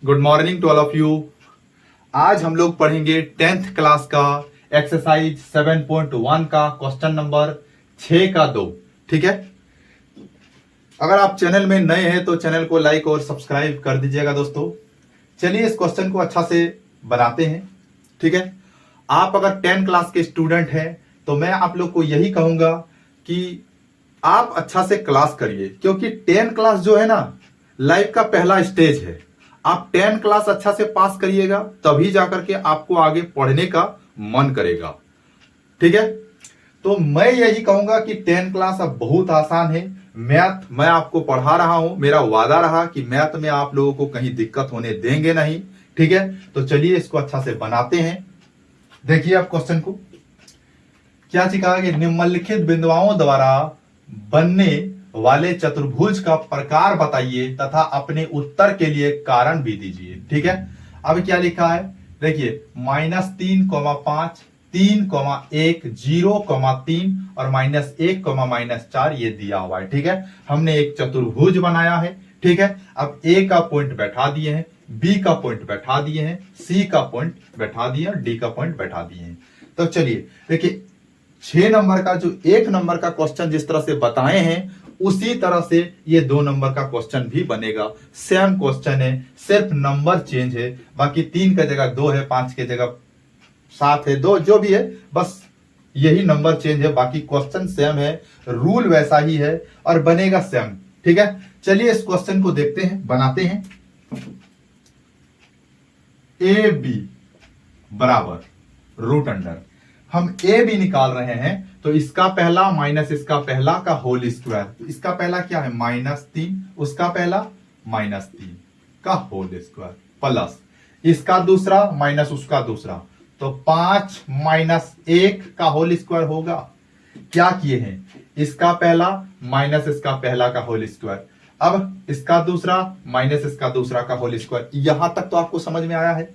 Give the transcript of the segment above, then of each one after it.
Good morning to all of you. आज हम लोग पढ़ेंगे 10th क्लास का एक्सरसाइज 7.1 का क्वेश्चन नंबर 6 का 2। ठीक है, अगर आप चैनल में नए हैं तो चैनल को लाइक और सब्सक्राइब कर दीजिएगा दोस्तों। चलिए इस क्वेश्चन को अच्छा से बनाते हैं। ठीक है, आप अगर 10 क्लास के स्टूडेंट हैं तो मैं आप लोग को यही कहूंगा कि आप अच्छा से क्लास करिए, क्योंकि 10 क्लास जो है ना लाइफ का पहला स्टेज है। आप 10 क्लास अच्छा से पास करिएगा तभी जाकर के आपको आगे पढ़ने का मन करेगा। ठीक है, तो मैं यही कहूंगा कि 10 क्लास अब बहुत आसान है। मैथ मैं आपको पढ़ा रहा हूं, मेरा वादा रहा कि मैथ में आप लोगों को कहीं दिक्कत होने देंगे नहीं। ठीक है, तो चलिए इसको अच्छा से बनाते हैं। देखिए आप क्वेश्चन को क्या कहा कि निम्नलिखित बिंदुओं द्वारा बनने वाले चतुर्भुज का प्रकार बताइए तथा अपने उत्तर के लिए कारण भी दीजिए। ठीक है, अब क्या लिखा है देखिए, -3,5 3,1 0,3 और -1, -4 ये दिया हुआ है। ठीक है, हमने एक चतुर्भुज बनाया है। ठीक है, अब ए का पॉइंट बैठा दिए हैं, बी का पॉइंट बैठा दिए हैं, सी का पॉइंट बैठा दिए और डी का पॉइंट बैठा दिए हैं। तो चलिए देखिए 6 नंबर का जो 1 नंबर का क्वेश्चन जिस तरह से बताए हैं उसी तरह से ये 2 नंबर का क्वेश्चन भी बनेगा। सेम क्वेश्चन है, सिर्फ नंबर चेंज है। बाकी 3 की जगह 2 है, 5 की जगह 7 है, 2 जो भी है, बस यही नंबर चेंज है। बाकी क्वेश्चन सेम है, रूल वैसा ही है और बनेगा सेम। ठीक है, चलिए इस क्वेश्चन को देखते हैं, बनाते हैं। ए बी बराबर रूट अंडर, हम ए बी निकाल रहे हैं तो इसका पहला माइनस इसका पहला का होल स्क्वायर। तो इसका पहला क्या है -3, उसका पहला -3 का होल स्क्वायर प्लस इसका दूसरा माइनस उसका दूसरा, तो 5 -1 का होल स्क्वायर होगा। क्या किए हैं, इसका पहला माइनस इसका पहला का होल स्क्वायर, अब इसका दूसरा माइनस इसका दूसरा का होल स्क्वायर। यहां तक तो आपको समझ में आया है।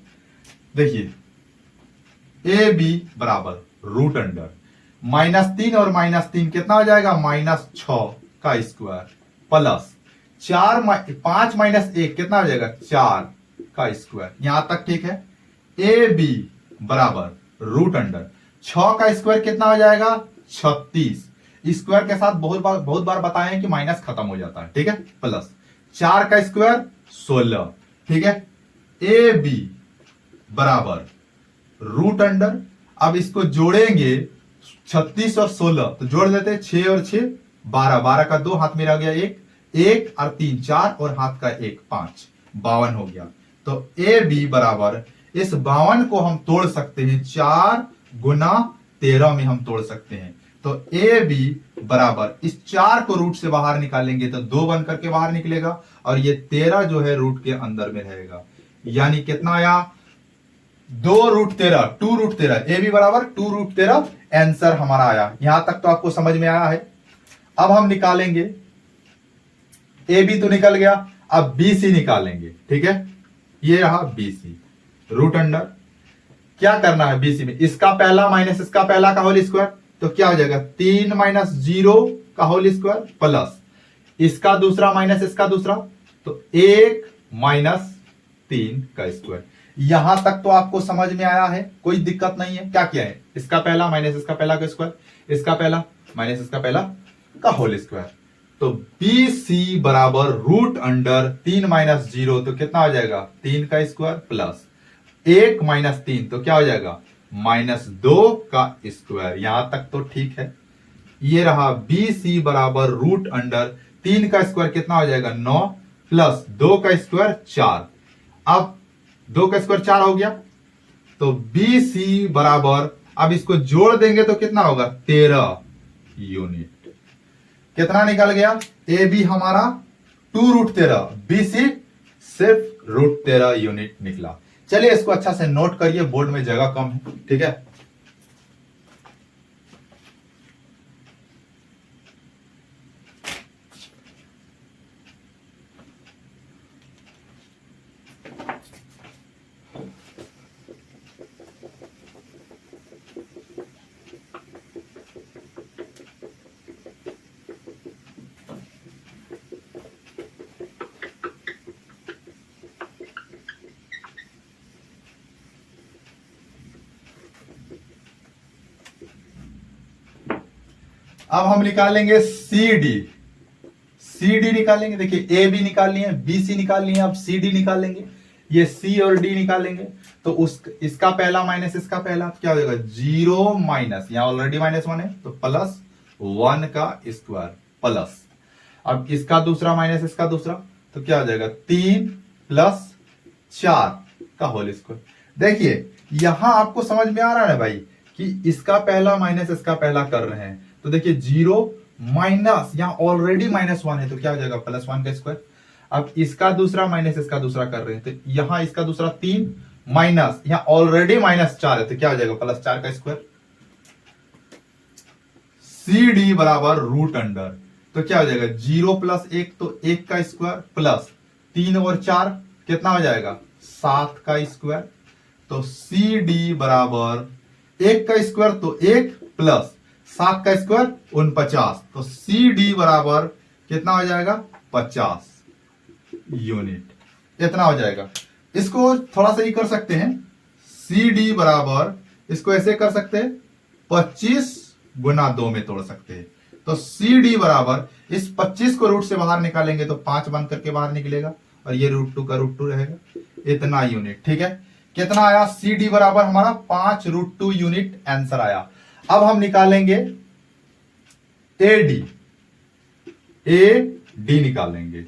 देखिए ए बी बराबर रूट अंडर -3 और -3 कितना हो जाएगा -6 का स्क्वायर प्लस 5 -1 कितना हो जाएगा 4 का स्क्वायर। यहां तक ठीक है। ए बी बराबर रूट अंडर 6 का स्क्वायर कितना हो जाएगा 36। स्क्वायर के साथ बहुत बार बताए हैं कि माइनस खत्म हो जाता है। ठीक है, प्लस 4 का स्क्वायर 16। ठीक है, ए बी बराबर रूट अंडर, अब इसको जोड़ेंगे 36 और 16 तो जोड़ देते हैं 6 और 6 12, 12 का 2 हाथ में रह गया 1, 1 और 3 4 और हाथ का 1 5, 52 हो गया। तो ए बी बराबर इस 52 को हम तोड़ सकते हैं 4 गुना 13 में हम तोड़ सकते हैं। तो ए बी बराबर इस 4 को रूट से बाहर निकालेंगे तो 2 बन करके बाहर निकलेगा और ये 13 जो है रूट के अंदर में रहेगा। यानी कितना आया 2√13, 2√13, ए बी बराबर 2√13 आंसर हमारा आया। यहां तक तो आपको समझ में आया है। अब हम निकालेंगे, ए बी तो निकल गया, अब बी सी निकालेंगे। ठीक है, ये रहा बी सी रूट अंडर। क्या करना है बी सी में, इसका पहला माइनस इसका पहला का होल स्क्वायर, तो क्या हो जाएगा 3 -0 का होल स्क्वायर प्लस इसका दूसरा माइनस इसका दूसरा, तो 1 -3 का स्क्वायर। यहां तक तो आपको समझ में आया है, कोई दिक्कत नहीं है। क्या किया है, इसका पहला माइनस इसका पहला का स्क्वायर, इसका पहला माइनस इसका पहला का होल स्क्वायर। तो बी सी बराबर रूट अंडर 3 -0 तो कितना हो जाएगा 3 का स्क्वायर प्लस 1 -3 तो क्या हो जाएगा -2 का स्क्वायर। यहां तक तो ठीक है। ये रहा बी सी बराबर रूट अंडर 3 का स्क्वायर कितना हो जाएगा 9 प्लस 2 का स्क्वायर 4। अब 2 का स्क्वायर 4 हो गया, तो बी सी बराबर अब इसको जोड़ देंगे तो कितना होगा 13 यूनिट। कितना निकल गया, ए बी हमारा 2√13, बी सी सिर्फ √13 यूनिट निकला। चलिए इसको अच्छा से नोट करिए, बोर्ड में जगह कम है। ठीक है, अब हम निकालेंगे सी डी निकालेंगे। देखिए ए बी निकाल लिए, बी सी निकाल लिए, अब सी डी निकालेंगे। ये सी और डी निकालेंगे तो इसका पहला माइनस इसका पहला क्या हो जाएगा, 0 माइनस, यहां ऑलरेडी -1 है तो +1 का स्क्वायर प्लस, अब इसका दूसरा माइनस इसका दूसरा तो क्या हो जाएगा 3 + 4 का होल स्क्वायर। देखिए यहां आपको समझ में आ रहा है भाई कि इसका पहला माइनस इसका पहला कर रहे हैं तो देखिए 0 माइनस, यहां ऑलरेडी -1 है तो क्या हो जाएगा +1 का स्क्वायर। अब इसका दूसरा माइनस इसका दूसरा कर रहे हैं तो यहां इसका दूसरा 3 माइनस, यहां ऑलरेडी -4 है तो क्या हो जाएगा +4 का स्क्वायर। सी डी बराबर रूट अंडर, तो क्या हो जाएगा 0 + 1 तो 1 का स्क्वायर प्लस 3 और 4 कितना हो जाएगा 7 का स्क्वायर। तो सी डी बराबर 1 का स्क्वायर तो 1 प्लस 7 का स्क्वायर 49, तो सी डी बराबर कितना हो जाएगा 50 यूनिट, इतना हो जाएगा। इसको थोड़ा सा ही कर सकते हैं, सी डी बराबर इसको ऐसे कर सकते हैं 25 गुना 2 में तोड़ सकते हैं। तो सी डी बराबर इस 25 को रूट से बाहर निकालेंगे तो 5 बन करके बाहर निकलेगा और ये √2 का √2 रहेगा, इतना यूनिट। ठीक है, कितना आया सी डी बराबर हमारा 5√2 यूनिट आंसर आया। अब हम निकालेंगे ए डी निकालेंगे,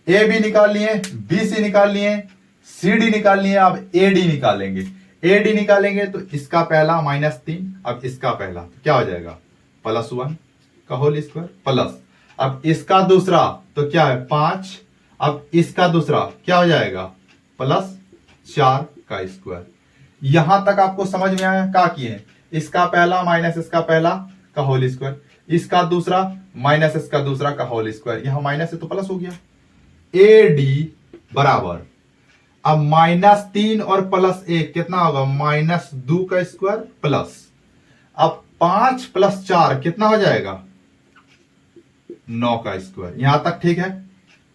ए बी निकाल लिए, बी सी निकाल लिए, सी डी निकाल लिए, अब ए डी निकालेंगे। ए डी निकालेंगे तो इसका पहला -3, अब इसका पहला तो क्या हो जाएगा +1 का होल स्क्वायर प्लस, अब इसका दूसरा तो क्या है 5, अब इसका दूसरा क्या हो जाएगा +4 का स्क्वायर। यहां तक आपको समझ में आया क्या किए, इसका पहला माइनस इसका पहला का होल स्क्वायर, इसका दूसरा माइनस इसका दूसरा का होल स्क्वायर, यहां माइनस है तो प्लस हो गया। ए डी बराबर अब -3 और +1 कितना होगा -2 का स्क्वायर प्लस, अब 5 + 4 कितना हो जाएगा 9 का स्क्वायर। यहां तक ठीक है।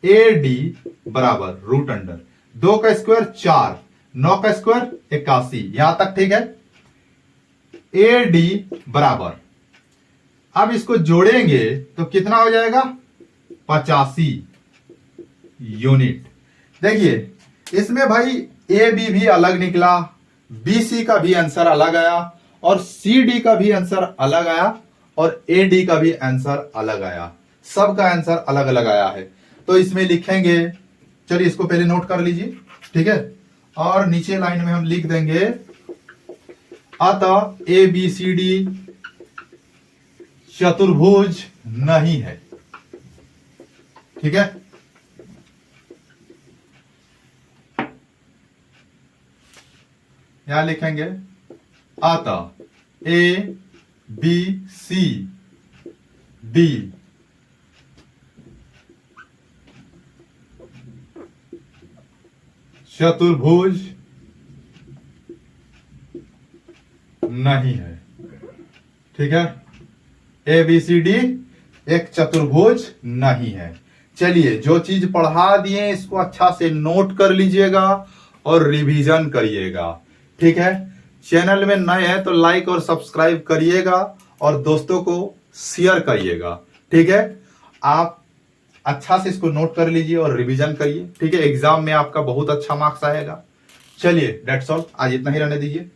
ए डी बराबर रूट अंडर 2 का स्क्वायर 4, 9 का स्क्वायर 81, यहां तक ठीक है। ए डी बराबर अब इसको जोड़ेंगे तो कितना हो जाएगा 85 यूनिट। देखिए इसमें भाई ए बी भी अलग निकला, बी सी का भी आंसर अलग आया और सी डी का भी आंसर अलग आया और ए डी का भी आंसर अलग आया, सबका आंसर अलग अलग आया है। तो इसमें लिखेंगे, चलिए इसको पहले नोट कर लीजिए, ठीक है, और नीचे लाइन में हम लिख देंगे अतः ए बी सी डी चतुर्भुज नहीं है। ठीक है, यहां लिखेंगे अतः ए बी सी डी चतुर्भुज नहीं है। ठीक है, ए बी सी डी एक चतुर्भुज नहीं है। चलिए जो चीज पढ़ा दिए इसको अच्छा से नोट कर लीजिएगा और रिवीजन करिएगा। ठीक है, चैनल में नए हैं तो लाइक और सब्सक्राइब करिएगा और दोस्तों को शेयर करिएगा। ठीक है, आप अच्छा से इसको नोट कर लीजिए और रिवीजन करिए। ठीक है, एग्जाम में आपका बहुत अच्छा मार्क्स आएगा। चलिए दैट्स ऑल, आज इतना ही रहने दीजिए।